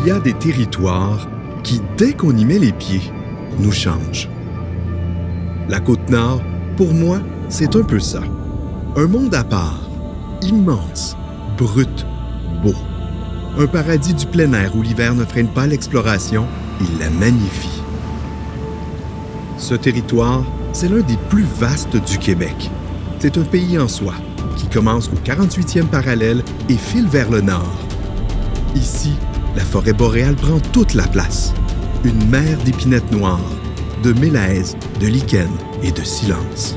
y a des territoires qui, dès qu'on y met les pieds, nous changent. La Côte-Nord, pour moi, c'est un peu ça. Un monde à part, immense, brut, beau. Un paradis du plein air où l'hiver ne freine pas l'exploration, il la magnifie. Ce territoire, c'est l'un des plus vastes du Québec. C'est un pays en soi, qui commence au 48e parallèle et file vers le nord. Ici, la forêt boréale prend toute la place. Une mer d'épinettes noires, de mélèzes, de lichens et de silence.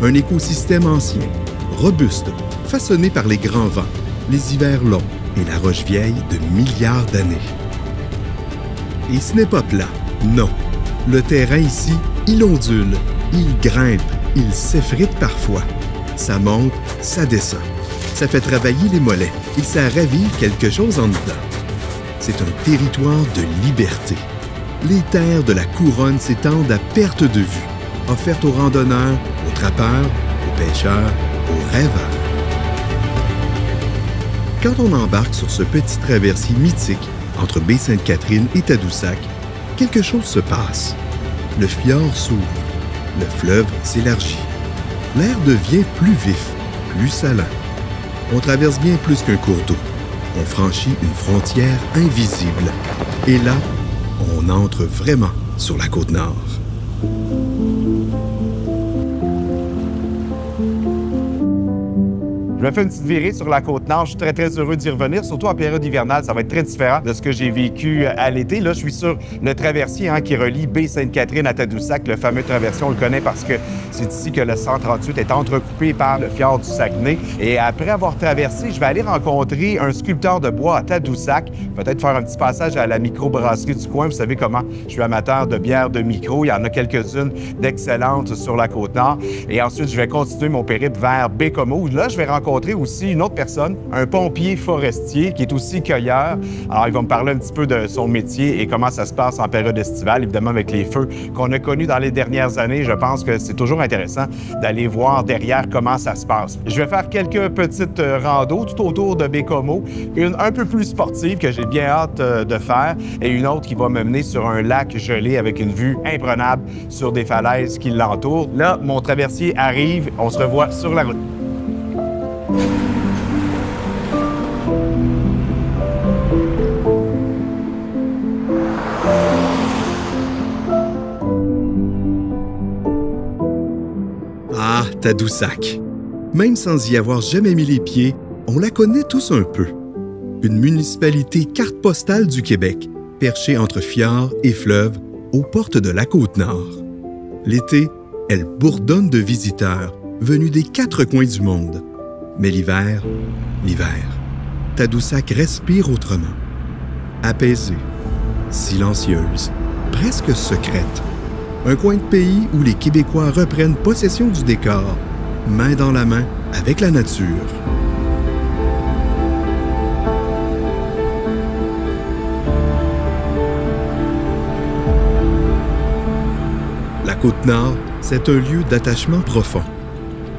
Un écosystème ancien, robuste, façonné par les grands vents, les hivers longs et la roche vieille de milliards d'années. Et ce n'est pas plat, non. Le terrain ici, il ondule, il grimpe, il s'effrite parfois. Ça monte, ça descend. Ça fait travailler les mollets et ça ravive quelque chose en dedans. C'est un territoire de liberté. Les terres de la couronne s'étendent à perte de vue, offertes aux randonneurs, aux trappeurs, aux pêcheurs, aux rêveurs. Quand on embarque sur ce petit traversier mythique entre Baie-Sainte-Catherine et Tadoussac, quelque chose se passe. Le fjord s'ouvre, le fleuve s'élargit. L'air devient plus vif, plus salin. On traverse bien plus qu'un cours d'eau. On franchit une frontière invisible. Et là, on entre vraiment sur la Côte-Nord. Je me fais une petite virée sur la Côte-Nord. Je suis très, très heureux d'y revenir, surtout en période hivernale. Ça va être très différent de ce que j'ai vécu à l'été. Là, je suis sur le traversier qui relie Baie-Sainte-Catherine à Tadoussac. Le fameux traversier, on le connaît parce que c'est ici que le 138 est entrecoupé par le fjord du Saguenay. Et après avoir traversé, je vais aller rencontrer un sculpteur de bois à Tadoussac. Peut-être faire un petit passage à la microbrasserie du coin. Vous savez comment je suis amateur de bières de micro. Il y en a quelques-unes d'excellentes sur la Côte-Nord. Et ensuite, je vais continuer mon périple vers Baie-Comeau. Là, je vais rencontrer aussi une autre personne, un pompier forestier qui est aussi cueilleur. Alors, il va me parler un petit peu de son métier et comment ça se passe en période estivale, évidemment avec les feux qu'on a connus dans les dernières années. Je pense que c'est toujours intéressant d'aller voir derrière comment ça se passe. Je vais faire quelques petites randos tout autour de Baie-Comeau, une un peu plus sportive que j'ai bien hâte de faire et une autre qui va me mener sur un lac gelé avec une vue imprenable sur des falaises qui l'entourent. Là, mon traversier arrive. On se revoit sur la route. Ah, Tadoussac. Même sans y avoir jamais mis les pieds, on la connaît tous un peu. Une municipalité carte postale du Québec, perchée entre fjord et fleuve, aux portes de la Côte-Nord. L'été, elle bourdonne de visiteurs venus des quatre coins du monde. Mais l'hiver, Tadoussac respire autrement. Apaisée, silencieuse, presque secrète. Un coin de pays où les Québécois reprennent possession du décor, main dans la main avec la nature. La Côte-Nord, c'est un lieu d'attachement profond.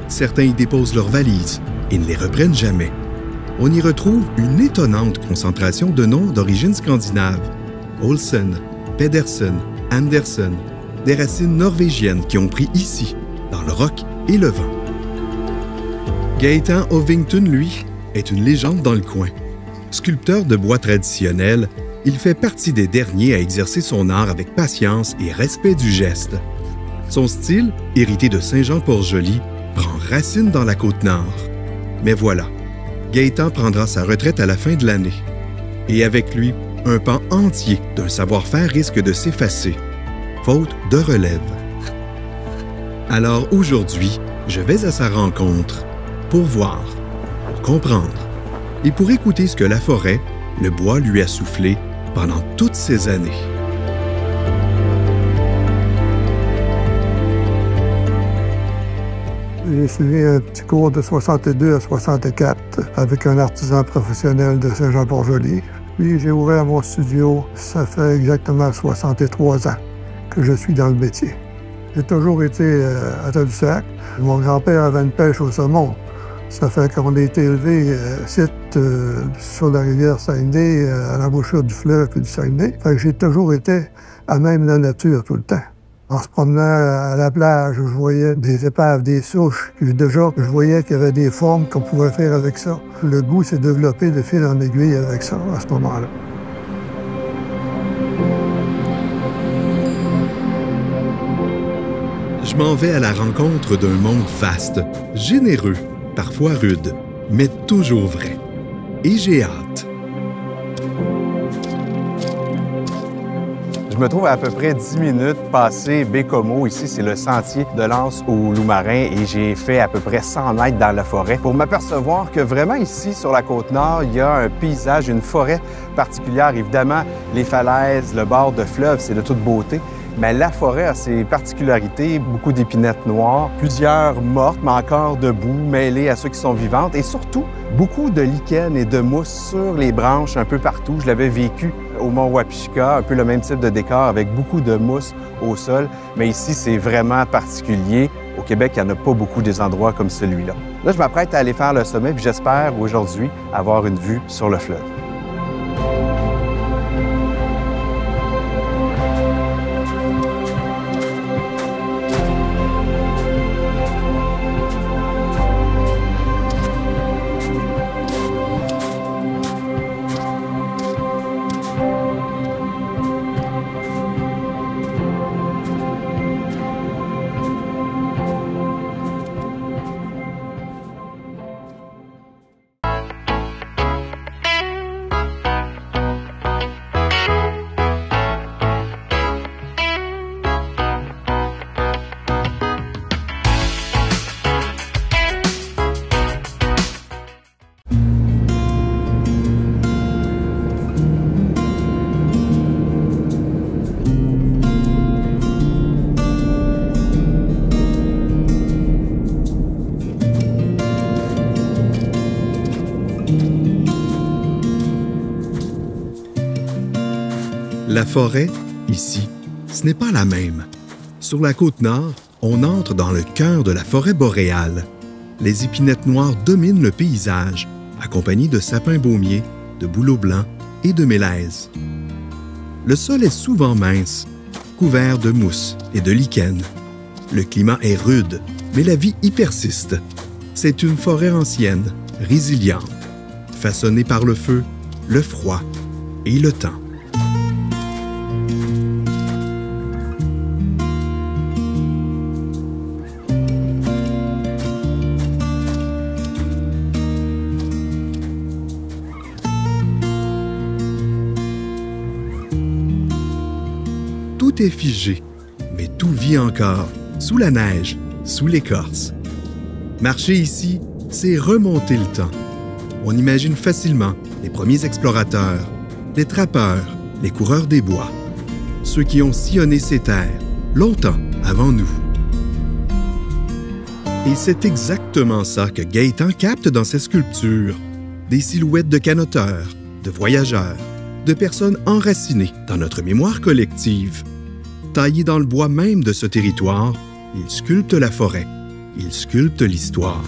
Certains y déposent leurs valises et ne les reprennent jamais. On y retrouve une étonnante concentration de noms d'origine scandinave. Olsen, Pedersen, Andersen, des racines norvégiennes qui ont pris ici, dans le roc et le vent. Gaétan Ovington, lui, est une légende dans le coin. Sculpteur de bois traditionnel, il fait partie des derniers à exercer son art avec patience et respect du geste. Son style, hérité de Saint-Jean-Port-Joli, prend racine dans la Côte-Nord. Mais voilà, Gaétan prendra sa retraite à la fin de l'année. Et avec lui, un pan entier d'un savoir-faire risque de s'effacer, faute de relève. Alors aujourd'hui, je vais à sa rencontre pour voir, pour comprendre et pour écouter ce que la forêt, le bois lui a soufflé pendant toutes ces années. J'ai suivi un petit cours de 62 à 64 avec un artisan professionnel de Saint-Jean-Port-Joli. Puis j'ai ouvert mon studio, ça fait exactement 63 ans que je suis dans le métier. J'ai toujours été à Tadoussac. Mon grand-père avait une pêche au saumon. Ça fait qu'on a été élevé sur la rivière Saguenay, à l'embouchure du fleuve et du Saguenay. Fait que j'ai toujours été à même la nature tout le temps. En se promenant à la plage, je voyais des épaves, des souches. Puis déjà, je voyais qu'il y avait des formes qu'on pouvait faire avec ça. Le goût s'est développé de fil en aiguille avec ça, à ce moment-là. Je m'en vais à la rencontre d'un monde vaste, généreux, parfois rude, mais toujours vrai. Et j'ai hâte. Je me trouve à peu près 10 minutes passé Bécomo. Ici, c'est le sentier de l'Anse au Loup-Marin et j'ai fait à peu près 100 mètres dans la forêt pour m'apercevoir que vraiment ici, sur la Côte-Nord, il y a un paysage, une forêt particulière. Évidemment, les falaises, le bord de fleuve, c'est de toute beauté. Mais la forêt a ses particularités, beaucoup d'épinettes noires, plusieurs mortes, mais encore debout, mêlées à ceux qui sont vivantes, et surtout, beaucoup de lichens et de mousse sur les branches un peu partout. Je l'avais vécu au Mont Wapishka, un peu le même type de décor, avec beaucoup de mousse au sol, mais ici, c'est vraiment particulier. Au Québec, il n'y en a pas beaucoup des endroits comme celui-là. Là, je m'apprête à aller faire le sommet, puis j'espère aujourd'hui avoir une vue sur le fleuve. La forêt, ici, ce n'est pas la même. Sur la Côte-Nord, on entre dans le cœur de la forêt boréale. Les épinettes noires dominent le paysage, accompagnées de sapins baumiers, de bouleaux blancs et de mélèzes. Le sol est souvent mince, couvert de mousse et de lichens. Le climat est rude, mais la vie y persiste. C'est une forêt ancienne, résiliente, façonnée par le feu, le froid et le temps. Tout est figé, mais tout vit encore, sous la neige, sous l'écorce. Marcher ici, c'est remonter le temps. On imagine facilement les premiers explorateurs, les trappeurs, les coureurs des bois, ceux qui ont sillonné ces terres longtemps avant nous. Et c'est exactement ça que Gaétan capte dans ses sculptures, des silhouettes de canoteurs, de voyageurs, de personnes enracinées dans notre mémoire collective. Taillé dans le bois même de ce territoire, il sculpte la forêt, il sculpte l'histoire.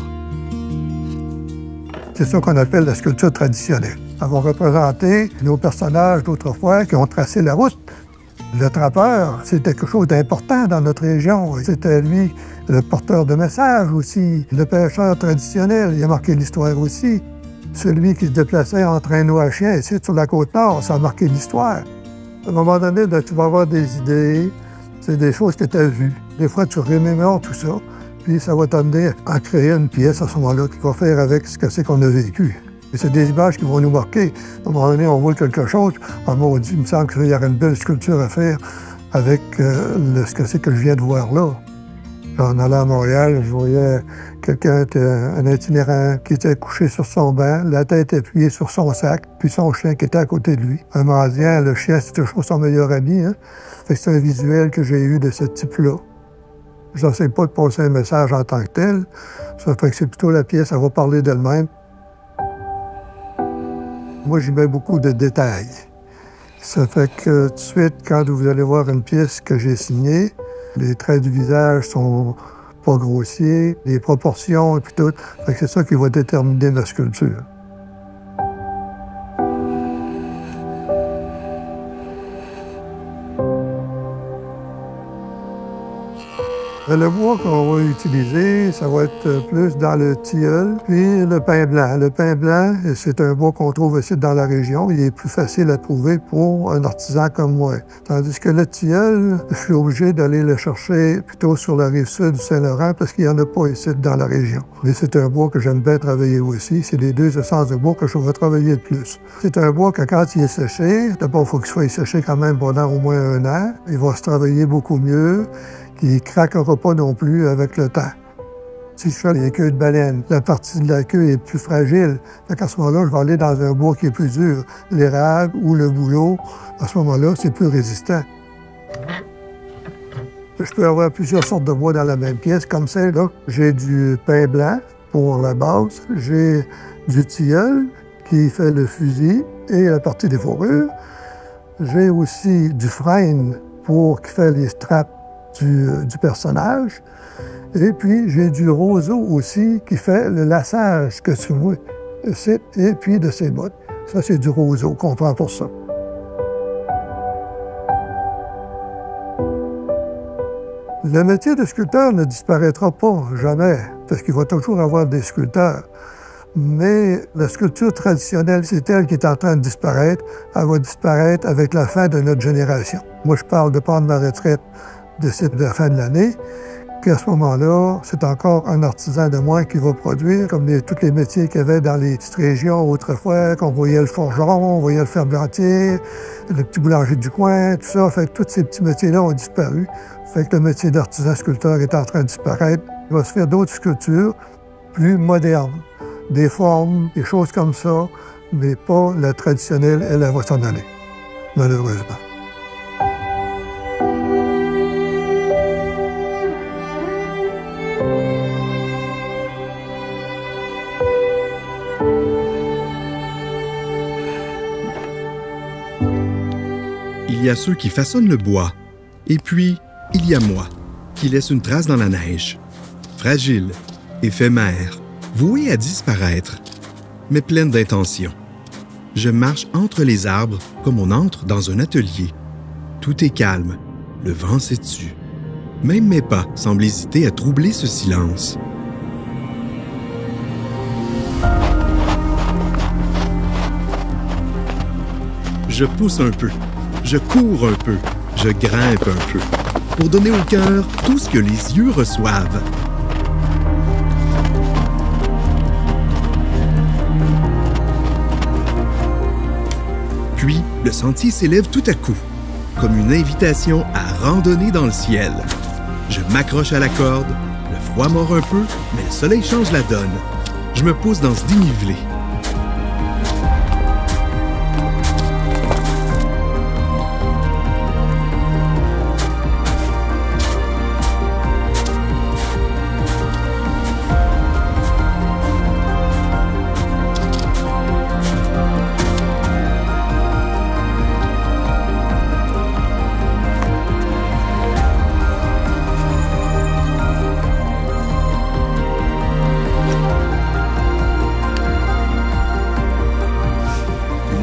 C'est ça qu'on appelle la sculpture traditionnelle. Elle va représenter nos personnages d'autrefois qui ont tracé la route. Le trappeur, c'était quelque chose d'important dans notre région. C'était lui le porteur de messages aussi. Le pêcheur traditionnel, il a marqué l'histoire aussi. Celui qui se déplaçait en traîneau à chien ici sur la Côte-Nord, ça a marqué l'histoire. À un moment donné, tu vas avoir des idées, c'est des choses que tu as vues. Des fois, tu remémores tout ça, puis ça va t'amener à créer une pièce à ce moment-là qui va faire avec ce que c'est qu'on a vécu. Et c'est des images qui vont nous marquer. À un moment donné, on voit quelque chose, on m'a dit, il me semble qu'il y aurait une belle sculpture à faire avec ce que c'est que je viens de voir là. En allant à Montréal, je voyais quelqu'un, un itinérant, qui était couché sur son banc, la tête appuyée sur son sac, puis son chien qui était à côté de lui. Un mendiant, le chien, c'est toujours son meilleur ami. Hein? Fait que c'est un visuel que j'ai eu de ce type-là. Je n'essaie pas de passer un message en tant que tel. Ça fait que c'est plutôt la pièce, elle va parler d'elle-même. Moi, j'y mets beaucoup de détails. Ça fait que tout de suite, quand vous allez voir une pièce que j'ai signée, les traits du visage sont pas grossier, les proportions et puis tout. C'est ça qui va déterminer la sculpture. Le bois qu'on va utiliser, ça va être plus dans le tilleul, puis le pin blanc. Le pin blanc, c'est un bois qu'on trouve aussi dans la région. Il est plus facile à trouver pour un artisan comme moi. Tandis que le tilleul, je suis obligé d'aller le chercher plutôt sur la rive sud du Saint-Laurent parce qu'il n'y en a pas ici dans la région. Mais c'est un bois que j'aime bien travailler aussi. C'est les deux essences de bois que je vais travailler le plus. C'est un bois que quand il est séché, d'abord, il faut qu'il soit séché quand même pendant au moins 1 an. Il va se travailler beaucoup mieux. Il ne craquera pas non plus avec le temps. Si je fais les queues de baleine, la partie de la queue est plus fragile. À ce moment-là, je vais aller dans un bois qui est plus dur. L'érable ou le bouleau, à ce moment-là, c'est plus résistant. Je peux avoir plusieurs sortes de bois dans la même pièce, comme celle-là. J'ai du pin blanc pour la base. J'ai du tilleul qui fait le fusil et la partie des fourrures. J'ai aussi du frêne qui fait les straps du personnage. Et puis, j'ai du roseau aussi qui fait le laçage que tu vois ici, et puis de ses bottes. Ça, c'est du roseau qu'on prend pour ça. Le métier de sculpteur ne disparaîtra pas, jamais, parce qu'il va toujours avoir des sculpteurs. Mais la sculpture traditionnelle, c'est elle qui est en train de disparaître. Elle va disparaître avec la fin de notre génération. Moi, je parle de prendre ma retraite de la fin de l'année, qu'à ce moment-là, c'est encore un artisan de moins qui va produire, comme tous les métiers qu'il y avait dans les petites régions autrefois, qu'on voyait le forgeron, on voyait le ferblantier, le petit boulanger du coin, tout ça. Fait que tous ces petits métiers-là ont disparu. Fait que le métier d'artisan sculpteur est en train de disparaître. Il va se faire d'autres sculptures plus modernes, des formes, des choses comme ça, mais pas la traditionnelle, elle va s'en aller, malheureusement. Il y a ceux qui façonnent le bois, et puis il y a moi, qui laisse une trace dans la neige, fragile, éphémère, vouée à disparaître, mais pleine d'intention. Je marche entre les arbres comme on entre dans un atelier. Tout est calme, le vent s'étue. Même mes pas semblent hésiter à troubler ce silence. Je pousse un peu. Je cours un peu, je grimpe un peu, pour donner au cœur tout ce que les yeux reçoivent. Puis, le sentier s'élève tout à coup, comme une invitation à randonner dans le ciel. Je m'accroche à la corde, le froid mord un peu, mais le soleil change la donne. Je me pousse dans ce dénivelé.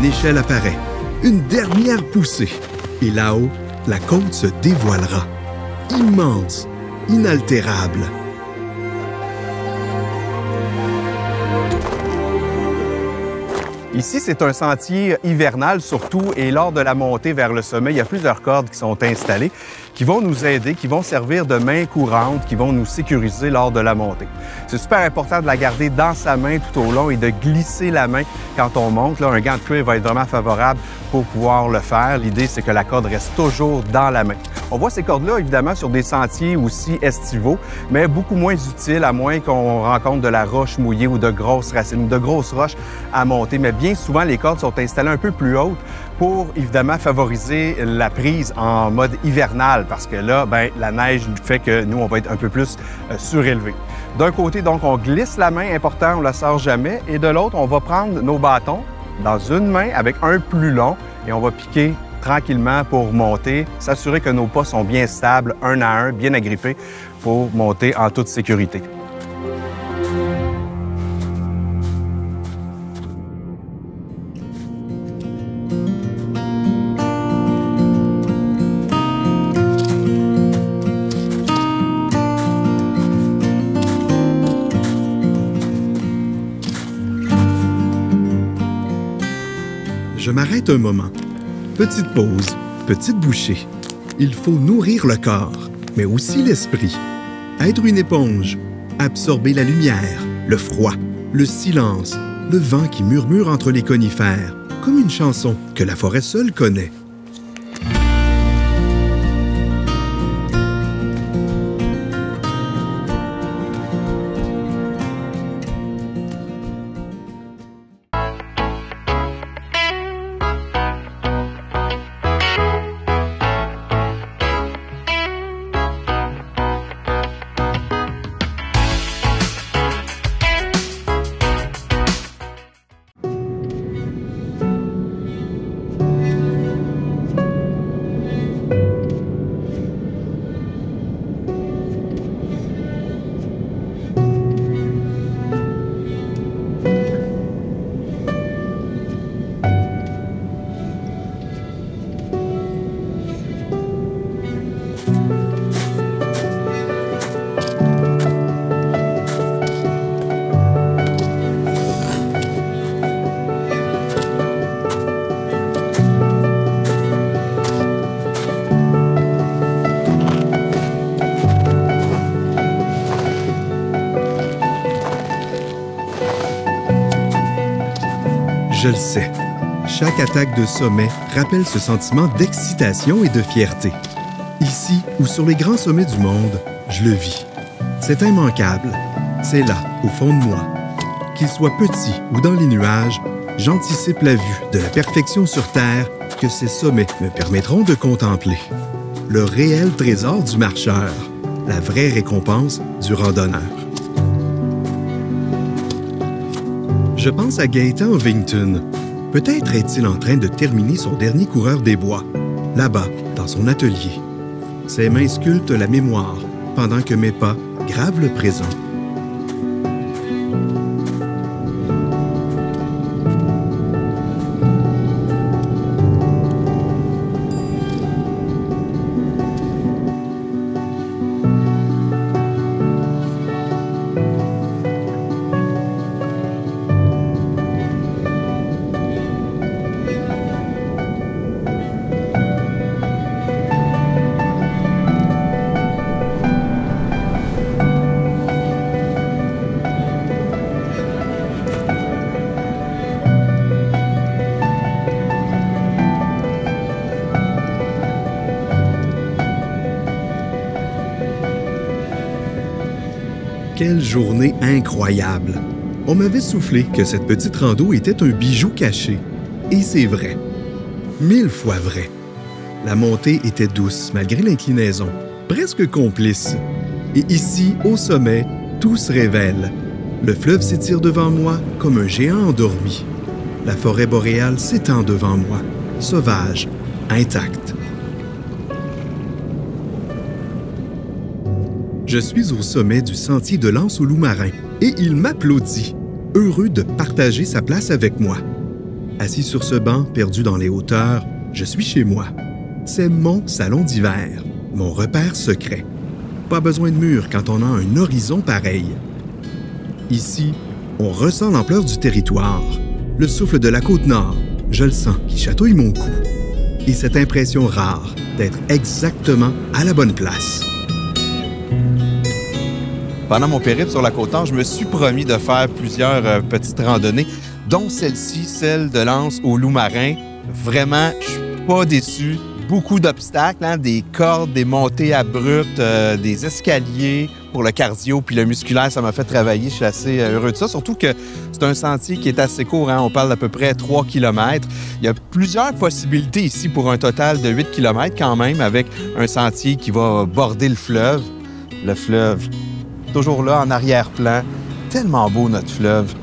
L'échelle apparaît, une dernière poussée, et là-haut, la côte se dévoilera, immense, inaltérable. Ici, c'est un sentier hivernal surtout, et lors de la montée vers le sommet, il y a plusieurs cordes qui sont installées, qui vont nous aider, qui vont servir de main courante, qui vont nous sécuriser lors de la montée. C'est super important de la garder dans sa main tout au long et de glisser la main quand on monte. Là, un gant de cuir va être vraiment favorable pour pouvoir le faire. L'idée, c'est que la corde reste toujours dans la main. On voit ces cordes-là, évidemment, sur des sentiers aussi estivaux, mais beaucoup moins utiles, à moins qu'on rencontre de la roche mouillée ou de grosses racines, de grosses roches à monter. Mais bien souvent, les cordes sont installées un peu plus hautes pour, évidemment, favoriser la prise en mode hivernal, parce que là, bien, la neige fait que nous, on va être un peu plus surélevé. D'un côté, donc, on glisse la main, important, on ne la sort jamais, et de l'autre, on va prendre nos bâtons dans une main avec un plus long, et on va piquer tranquillement pour monter, s'assurer que nos pas sont bien stables, un à un, bien agrippés, pour monter en toute sécurité. Je m'arrête un moment. Petite pause, petite bouchée. Il faut nourrir le corps, mais aussi l'esprit. Être une éponge, absorber la lumière, le froid, le silence, le vent qui murmure entre les conifères, comme une chanson que la forêt seule connaît. Je le sais, chaque attaque de sommet rappelle ce sentiment d'excitation et de fierté. Ici ou sur les grands sommets du monde, je le vis. C'est immanquable. C'est là, au fond de moi. Qu'il soit petit ou dans les nuages, j'anticipe la vue de la perfection sur Terre que ces sommets me permettront de contempler. Le réel trésor du marcheur, la vraie récompense du randonneur. Je pense à Gaétan Ovington. Peut-être est-il en train de terminer son dernier coureur des bois, là-bas, dans son atelier. Ses mains sculptent la mémoire, pendant que mes pas gravent le présent. Quelle journée incroyable! On m'avait soufflé que cette petite rando était un bijou caché. Et c'est vrai. 1000 fois vrai. La montée était douce malgré l'inclinaison, presque complice. Et ici, au sommet, tout se révèle. Le fleuve s'étire devant moi comme un géant endormi. La forêt boréale s'étend devant moi, sauvage, intacte. Je suis au sommet du sentier de l'Anse au Loup-Marin et il m'applaudit, heureux de partager sa place avec moi. Assis sur ce banc perdu dans les hauteurs, je suis chez moi. C'est mon salon d'hiver, mon repère secret. Pas besoin de mur quand on a un horizon pareil. Ici, on ressent l'ampleur du territoire, le souffle de la Côte-Nord, je le sens qui chatouille mon cou. Et cette impression rare d'être exactement à la bonne place. Pendant mon périple sur la Côte-Nord, je me suis promis de faire plusieurs petites randonnées, dont celle-ci, celle de l'Anse au Loup-Marin. Vraiment, je suis pas déçu. Beaucoup d'obstacles, hein, des cordes, des montées abruptes, des escaliers pour le cardio puis le musculaire, ça m'a fait travailler. Je suis assez heureux de ça, surtout que c'est un sentier qui est assez court, hein, on parle d'à peu près 3 km. Il y a plusieurs possibilités ici pour un total de 8 km quand même, avec un sentier qui va border le fleuve. Le fleuve, toujours là en arrière-plan. Tellement beau notre fleuve,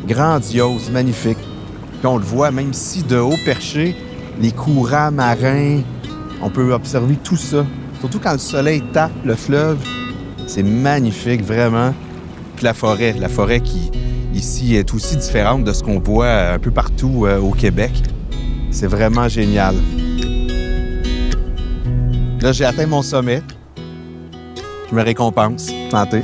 grandiose, magnifique. Puis on le voit même ici de haut perché. les courants marins. On peut observer tout ça. Surtout quand le soleil tape le fleuve. C'est magnifique, vraiment. Puis la forêt qui, ici, est aussi différente de ce qu'on voit un peu partout au Québec. C'est vraiment génial. Là, j'ai atteint mon sommet. Je me récompense. Santé.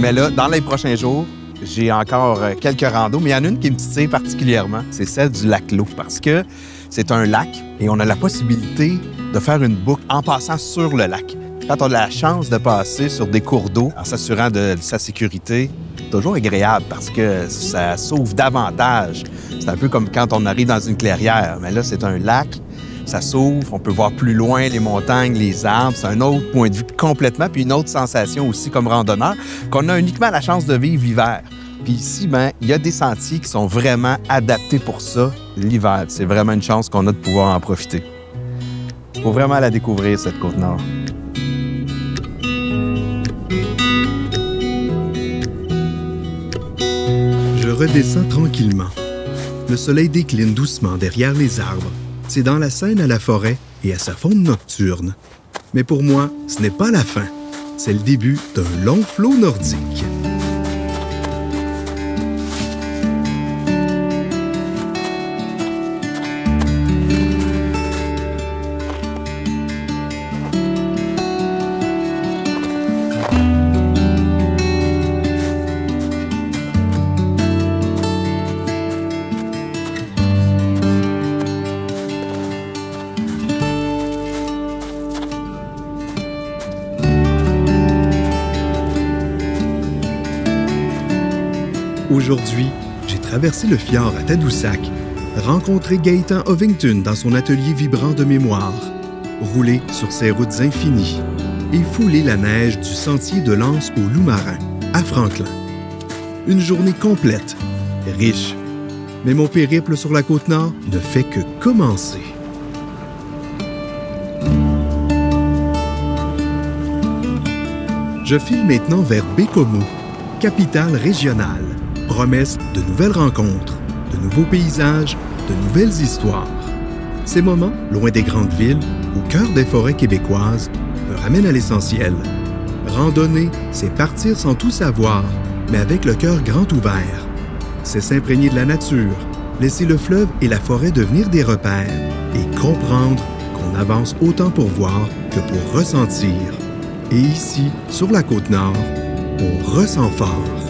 Mais là, dans les prochains jours, j'ai encore quelques randos, mais il y en a une qui me titille particulièrement, c'est celle du lac L'Eau, parce que c'est un lac et on a la possibilité de faire une boucle en passant sur le lac. Quand on a la chance de passer sur des cours d'eau en s'assurant de sa sécurité, c'est toujours agréable parce que ça sauve davantage. C'est un peu comme quand on arrive dans une clairière, mais là, c'est un lac. Ça s'ouvre, on peut voir plus loin les montagnes, les arbres. C'est un autre point de vue complètement, puis une autre sensation aussi comme randonneur qu'on a uniquement la chance de vivre l'hiver. Puis ici, ben, il y a des sentiers qui sont vraiment adaptés pour ça l'hiver. C'est vraiment une chance qu'on a de pouvoir en profiter. Il faut vraiment la découvrir, cette Côte-Nord. Je redescends tranquillement. Le soleil décline doucement derrière les arbres. C'est dans la Seine à la forêt et à sa faune nocturne. Mais pour moi, ce n'est pas la fin. C'est le début d'un long flot nordique. Aujourd'hui, j'ai traversé le fjord à Tadoussac, rencontré Gaëtan Ovington dans son atelier vibrant de mémoire, roulé sur ses routes infinies et foulé la neige du sentier de l'Anse au Loup-Marin, à Franklin. Une journée complète, riche. Mais mon périple sur la Côte-Nord ne fait que commencer. Je file maintenant vers Bécomo, capitale régionale. Promesse de nouvelles rencontres, de nouveaux paysages, de nouvelles histoires. Ces moments, loin des grandes villes, au cœur des forêts québécoises, me ramènent à l'essentiel. Randonner, c'est partir sans tout savoir, mais avec le cœur grand ouvert. C'est s'imprégner de la nature, laisser le fleuve et la forêt devenir des repères et comprendre qu'on avance autant pour voir que pour ressentir. Et ici, sur la Côte-Nord, on ressent fort.